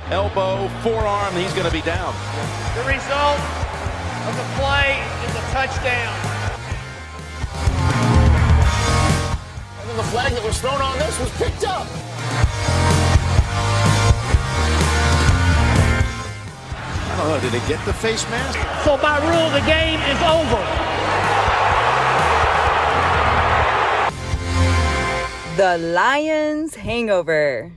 Elbow, forearm, he's going to be down. The result of the play is a touchdown. And then the flag that was thrown on this was picked up. I don't know, did it get the face mask? So by rule, the game is over. The Lions Hangover.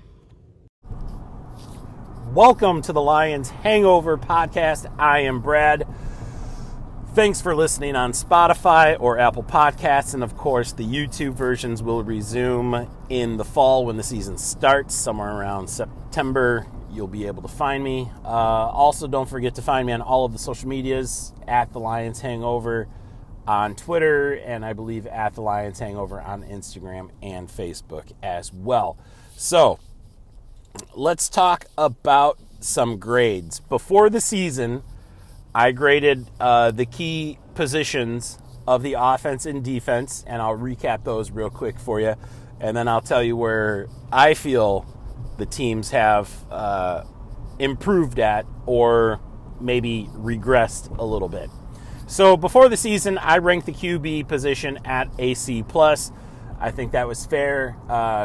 Welcome to the Lions Hangover podcast. I am Brad. Thanks for listening on Spotify or Apple Podcasts. And of course, the YouTube versions will resume in the fall when the season starts, somewhere around September. You'll be able to find me. Also, don't forget to find me on all of the social medias at the Lions Hangover on Twitter, and I believe at the Lions Hangover on Instagram and Facebook as well. So, let's talk about some grades. Before the season, I graded the key positions of the offense and defense, and I'll recap those real quick for you, and then I'll tell you where I feel the teams have improved at or maybe regressed a little bit. So before the season, I ranked the QB position at a C+. I think that was fair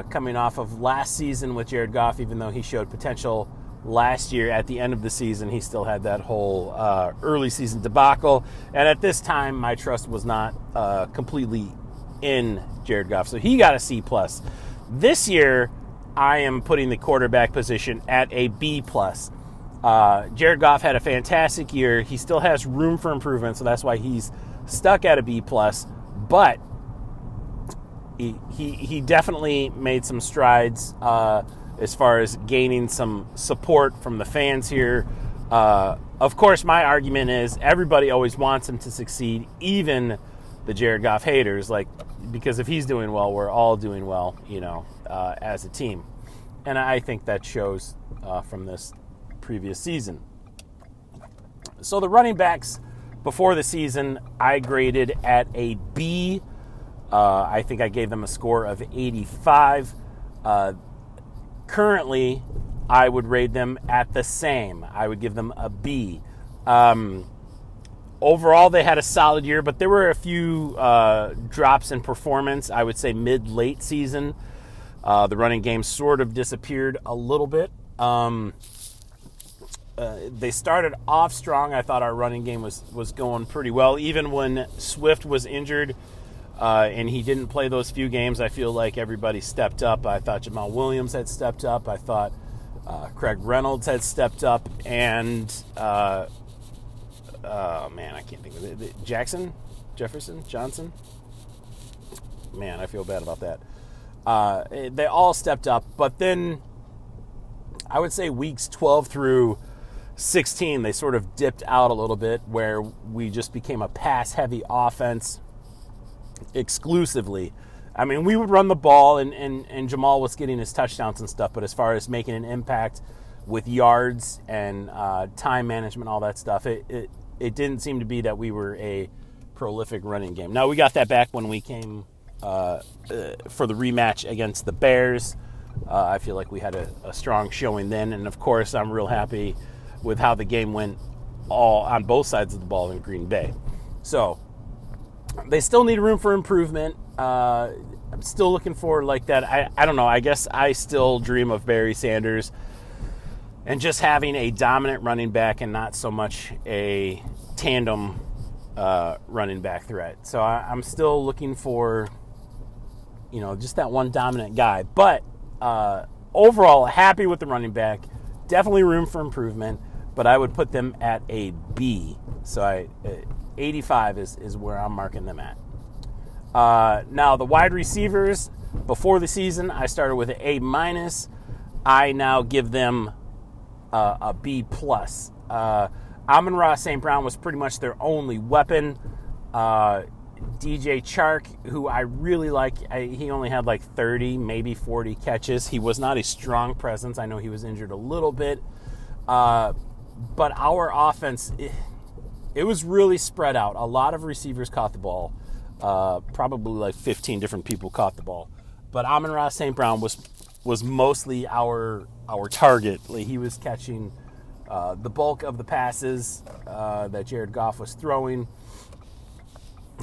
coming off of last season with Jared Goff. Even though he showed potential last year at the end of the season, he still had that whole early season debacle. And at this time, my trust was not completely in Jared Goff. So he got a C+. This year, I am putting the quarterback position at a B+. Jared Goff had a fantastic year. He still has room for improvement, so that's why he's stuck at a B+. But he definitely made some strides as far as gaining some support from the fans here. Of course, my argument is everybody always wants him to succeed, even the Jared Goff haters, because if he's doing well, we're all doing well, as a team. And I think that shows from this previous season. So the running backs before the season, I graded at a B. I think I gave them a score of 85. Currently, I would rate them at the same. I would give them a B. Overall, they had a solid year, but there were a few drops in performance. I would say mid-late season. The running game sort of disappeared a little bit. They started off strong. I thought our running game was going pretty well. Even when Swift was injured and he didn't play those few games, I feel like everybody stepped up. I thought Jamal Williams had stepped up. I thought Craig Reynolds had stepped up. And, I can't think of it. Johnson? Man, I feel bad about that. They all stepped up. But then I would say weeks 12 through 16, they sort of dipped out a little bit where we just became a pass-heavy offense exclusively. I mean, we would run the ball, and Jamal was getting his touchdowns and stuff, but as far as making an impact with yards and time management, all that stuff, it didn't seem to be that we were a prolific running game. Now, we got that back when we came for the rematch against the Bears. I feel like we had a strong showing then, and of course, I'm real happy with how the game went all on both sides of the ball in Green Bay. So they still need room for improvement. I'm still looking for that. I don't know. I guess I still dream of Barry Sanders and just having a dominant running back and not so much a tandem running back threat. So I'm still looking for, just that one dominant guy. But overall, happy with the running back. Definitely room for improvement, but I would put them at a B. So 85 is where I'm marking them at. Now, the wide receivers, before the season, I started with an A-. I now give them a B+. Amon-Ra St. Brown was pretty much their only weapon. DJ Chark, who I really like, he only had 30, maybe 40 catches. He was not a strong presence. I know he was injured a little bit. But our offense, it was really spread out. A lot of receivers caught the ball. Probably 15 different people caught the ball. But Amon-Ra St. Brown was was mostly our target. Like, he was catching the bulk of the passes that Jared Goff was throwing.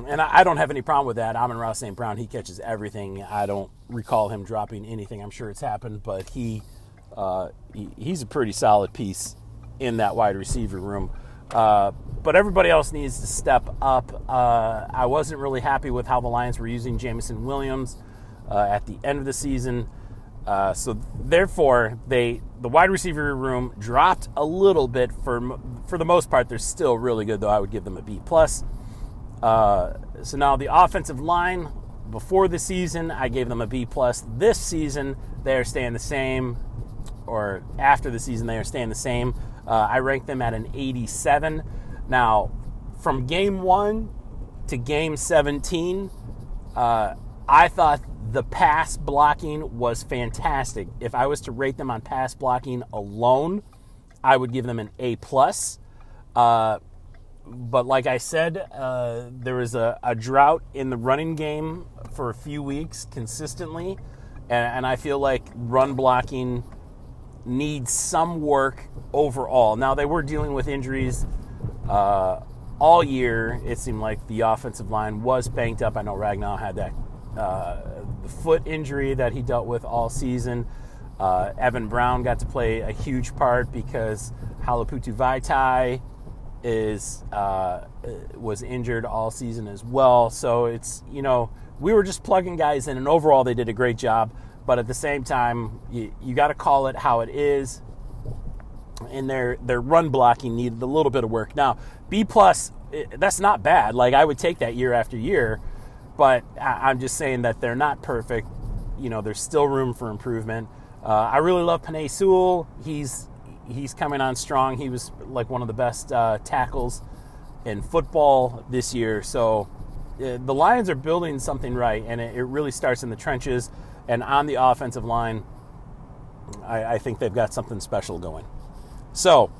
And I don't have any problem with that. Amon-Ra St. Brown, he catches everything. I don't recall him dropping anything. I'm sure it's happened, but he's a pretty solid piece in that wide receiver room. But everybody else needs to step up. I wasn't really happy with how the Lions were using Jameson Williams at the end of the season. So therefore, the wide receiver room dropped a little bit. For the most part, they're still really good, though. I would give them a B+. So now the offensive line, before the season, I gave them a B+. This season, they are staying the same, or after the season, they are staying the same. I ranked them at an 87. Now, from game 1 to game 17, I thought the pass blocking was fantastic. If I was to rate them on pass blocking alone, I would give them an A+. But like I said, there was a drought in the running game for a few weeks consistently, and I feel like run blocking needs some work overall. Now, they were dealing with injuries all year. It seemed like the offensive line was banged up. I know Ragnow had that the foot injury that he dealt with all season. Evan Brown got to play a huge part because Halaputu Vaitai was injured all season as well. So it's, we were just plugging guys in, and overall they did a great job. But at the same time, you got to call it how it is. And their run blocking needed a little bit of work. Now, B+, that's not bad. Like, I would take that year after year. But I'm just saying that they're not perfect. There's still room for improvement. I really love Penei Sewell. He's coming on strong. He was like one of the best tackles in football this year. So the Lions are building something right, and it really starts in the trenches. And on the offensive line, I think they've got something special going. So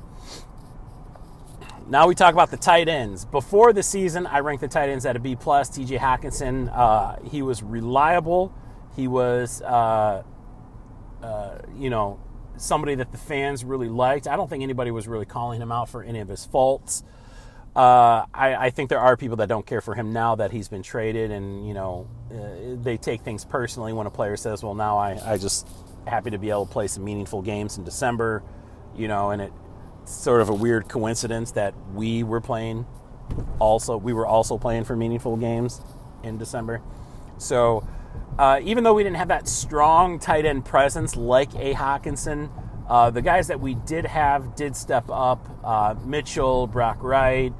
now we talk about the tight ends. Before the season, I ranked the tight ends at a B+. TJ Hockenson, he was reliable. He was, somebody that the fans really liked. I don't think anybody was really calling him out for any of his faults. I think there are people that don't care for him now that he's been traded, and, they take things personally when a player says, well, now I just happy to be able to play some meaningful games in December, and it's sort of a weird coincidence that we were also playing for meaningful games in December. So even though we didn't have that strong tight end presence like a Hockenson, the guys that we did have did step up. Mitchell, Brock Wright,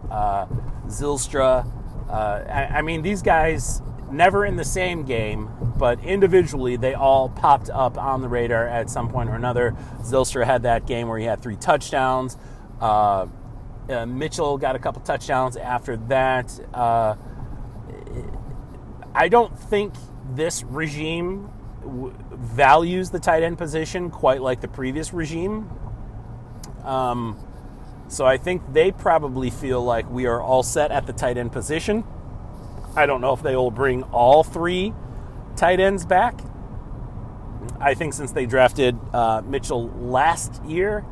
Zylstra. I mean, these guys never in the same game, but individually they all popped up on the radar at some point or another. Zylstra had that game where he had 3 touchdowns. Mitchell got a couple touchdowns after that. I don't think this regime values the tight end position quite like the previous regime. So I think they probably feel like we are all set at the tight end position. I don't know if they will bring all 3 tight ends back. I think since they drafted Mitchell last year,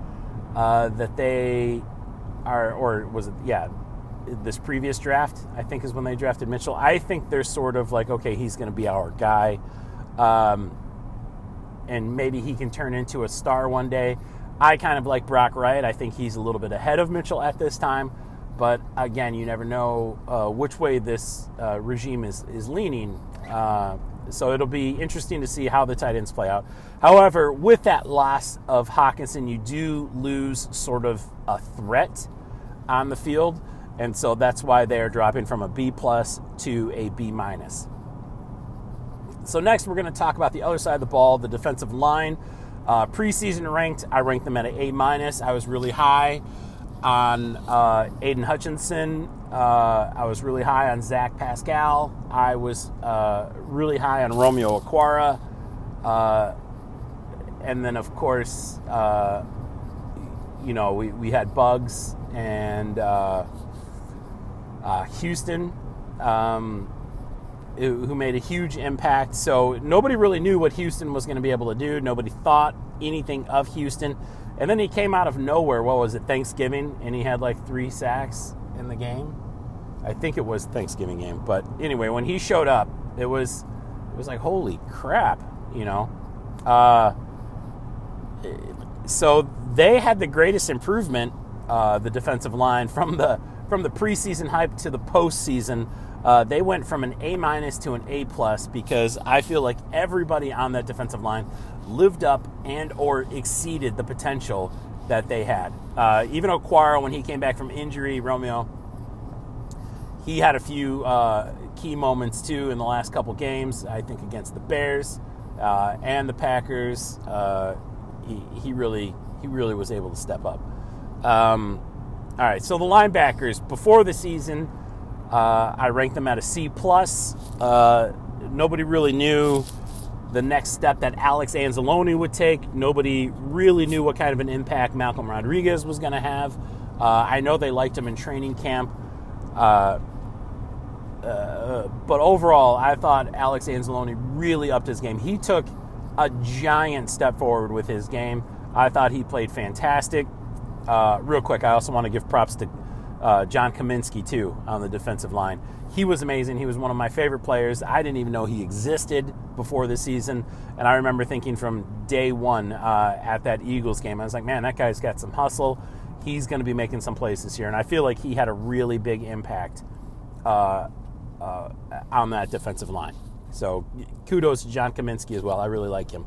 that they are, or was it, this previous draft, I think is when they drafted Mitchell. I think they're sort of like, okay, he's going to be our guy. And maybe he can turn into a star one day. I kind of like Brock Wright. I think he's a little bit ahead of Mitchell at this time. But again, you never know which way this regime is leaning. So it'll be interesting to see how the tight ends play out. However, with that loss of Hockenson, you do lose sort of a threat on the field. And so that's why they are dropping from a B+ to a B-. So next, we're going to talk about the other side of the ball, the defensive line. Preseason ranked, I ranked them at an A-. I was really high on Aiden Hutchinson. I was really high on Zach Pascal. I was really high on Romeo Okwara. And then, of course, we had Bugs and Houston. who made a huge impact. So nobody really knew what Houston was going to be able to do. Nobody thought anything of Houston. And then he came out of nowhere. What was it, Thanksgiving? And he had like 3 sacks in the game. I think it was Thanksgiving game. But anyway, when he showed up, it was like, holy crap, you know. So they had the greatest improvement, the defensive line, from the preseason hype to the postseason. They went from an A- to an A+ because I feel like everybody on that defensive line lived up and or exceeded the potential that they had. Even Okwara, when he came back from injury, Romeo, he had a few key moments too in the last couple games. I think against the Bears and the Packers, he really was able to step up. All right, so the linebackers before the season, I ranked them at a C+. Nobody really knew the next step that Alex Anzalone would take. Nobody really knew what kind of an impact Malcolm Rodriguez was going to have. I know they liked him in training camp. But overall, I thought Alex Anzalone really upped his game. He took a giant step forward with his game. I thought he played fantastic. Real quick, I also want to give props to John Kaminsky, too, on the defensive line. He was amazing. He was one of my favorite players. I didn't even know he existed before the season. And I remember thinking from day one at that Eagles game, I was like, man, that guy's got some hustle. He's going to be making some plays this year. And I feel like he had a really big impact on that defensive line. So kudos to John Kaminsky as well. I really like him.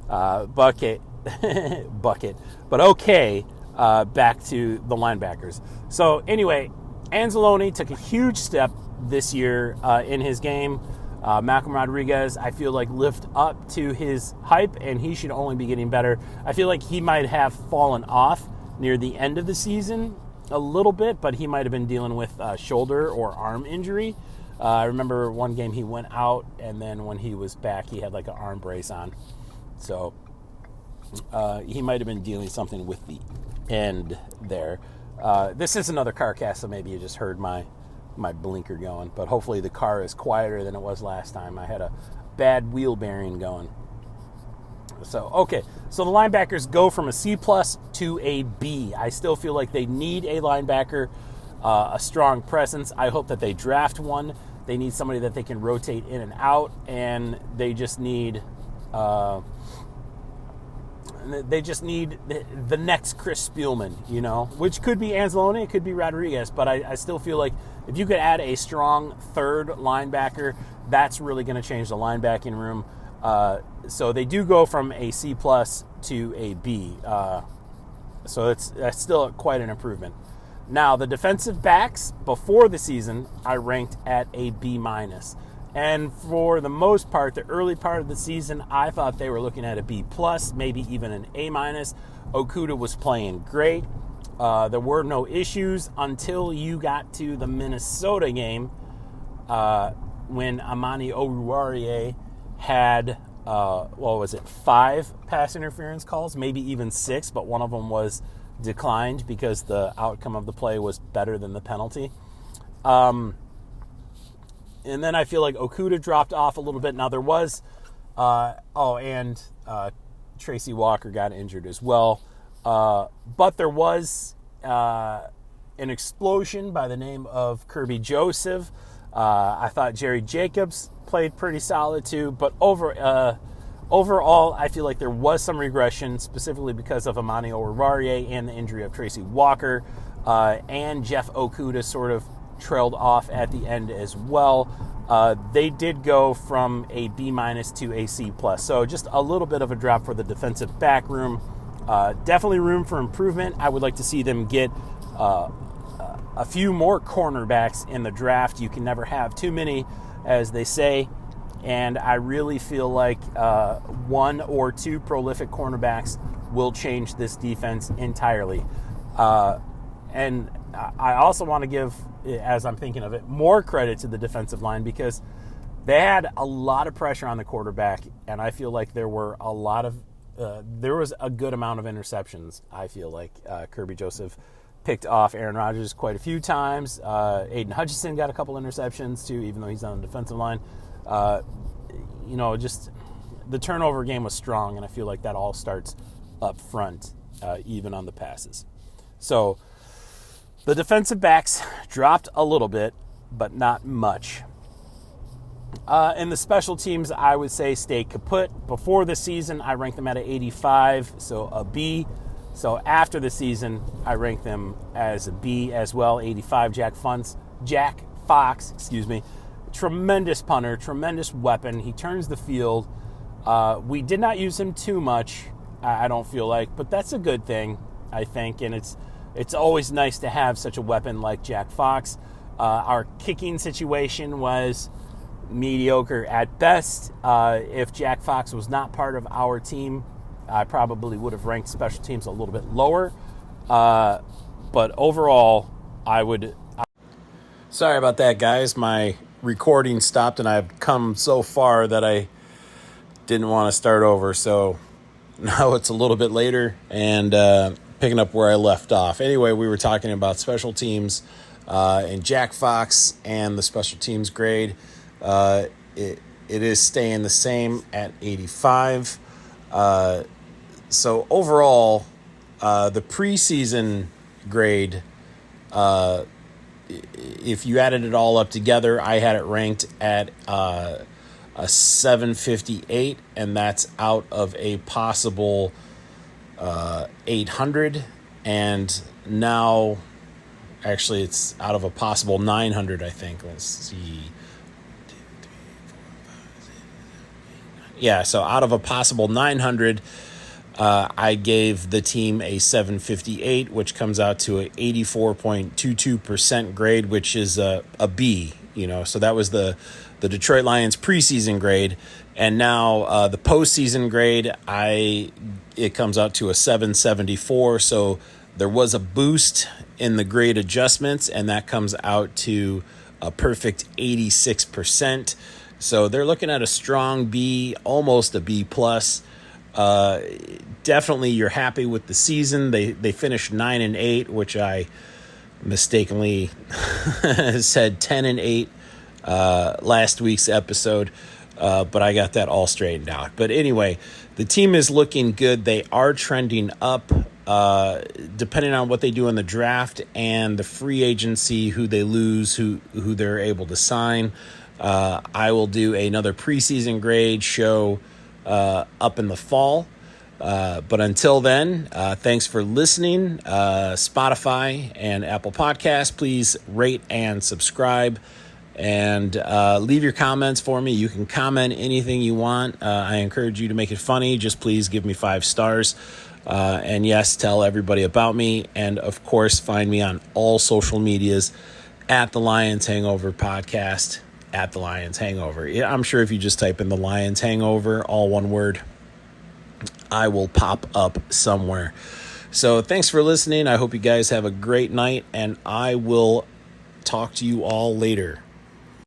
Bucket. But okay, back to the linebackers. So anyway, Anzalone took a huge step this year in his game. Malcolm Rodriguez, I feel like, lived up to his hype, and he should only be getting better. I feel like he might have fallen off near the end of the season a little bit, but he might have been dealing with shoulder or arm injury. I remember one game he went out, and then when he was back, he had like an arm brace on. So he might have been dealing something with the end there. This is another car cast, so maybe you just heard my blinker going, but hopefully the car is quieter than it was last time. I had a bad wheel bearing going. So, okay. So the linebackers go from a C+ to a B. I still feel like they need a linebacker, a strong presence. I hope that they draft one. They need somebody that they can rotate in and out, and they just need the next Chris Spielman, you know, which could be Anzalone, it could be Rodriguez, but I still feel like if you could add a strong third linebacker, that's really going to change the linebacking room. So they do go from a C+ to a B. So that's still quite an improvement. Now, the defensive backs before the season, I ranked at a B-. And for the most part, the early part of the season, I thought they were looking at a B+, maybe even an A-. Okudah was playing great. There were no issues until you got to the Minnesota game when Amani Oruwariye had, 5 pass interference calls, maybe even 6, but one of them was declined because the outcome of the play was better than the penalty. And then I feel like Okudah dropped off a little bit. Now there was, Tracy Walker got injured as well. But there was an explosion by the name of Kirby Joseph. I thought Jerry Jacobs played pretty solid too. But overall, I feel like there was some regression, specifically because of Amani Oruwariye and the injury of Tracy Walker. And Jeff Okudah sort of trailed off at the end as well. They did go from a B- to a C+. So just a little bit of a drop for the defensive back room. Definitely room for improvement. I would like to see them get a few more cornerbacks in the draft. You can never have too many, as they say. And I really feel like 1 or 2 prolific cornerbacks will change this defense entirely. And I also want to give, as I'm thinking of it, more credit to the defensive line because they had a lot of pressure on the quarterback, and I feel like there was a good amount of interceptions. I feel like Kirby Joseph picked off Aaron Rodgers quite a few times. Aiden Hutchinson got a couple interceptions too, even though he's on the defensive line. Just the turnover game was strong, and I feel like that all starts up front, even on the passes. So the defensive backs dropped a little bit, but not much. In the special teams, I would say stay kaput. Before the season, I ranked them at an 85, so a B. So after the season, I ranked them as a B as well, 85. Jack Fox, tremendous punter, tremendous weapon. He turns the field. We did not use him too much, I don't feel like, but that's a good thing, I think, and it's always nice to have such a weapon like Jack Fox. Our kicking situation was mediocre at best. If Jack Fox was not part of our team, I probably would have ranked special teams a little bit lower. But overall, I would... Sorry about that, guys. My recording stopped, and I've come so far that I didn't want to start over. So now it's a little bit later, and picking up where I left off. Anyway, we were talking about special teams and Jack Fox and the special teams grade. It is staying the same at 85. So overall, the preseason grade, if you added it all up together, I had it ranked at a 758, and that's out of a possible 800. And now, actually, it's out of a possible 900, I think. Let's see. Yeah, so out of a possible 900, I gave the team a 758, which comes out to an 84.22% grade, which is a B. So that was the Detroit Lions preseason grade, and now the postseason grade, it comes out to a 774. So there was a boost in the grade adjustments, and that comes out to a perfect 86%. So they're looking at a strong B, almost a B plus. Definitely, you're happy with the season. They finished 9-8, which I mistakenly said 10-8 last week's episode, but I got that all straightened out. But anyway, the team is looking good. They are trending up, depending on what they do in the draft and the free agency, who they lose, who they're able to sign. I will do another preseason grade show up in the fall. But until then, thanks for listening. Spotify and Apple Podcasts, please rate and subscribe, and leave your comments for me. You can comment anything you want. I encourage you to make it funny. Just please give me 5 stars. And yes, tell everybody about me. And of course, find me on all social medias at the Lions Hangover Podcast. At the Lions Hangover. Yeah, I'm sure if you just type in the Lions Hangover, all one word, I will pop up somewhere. So thanks for listening. I hope you guys have a great night, and I will talk to you all later.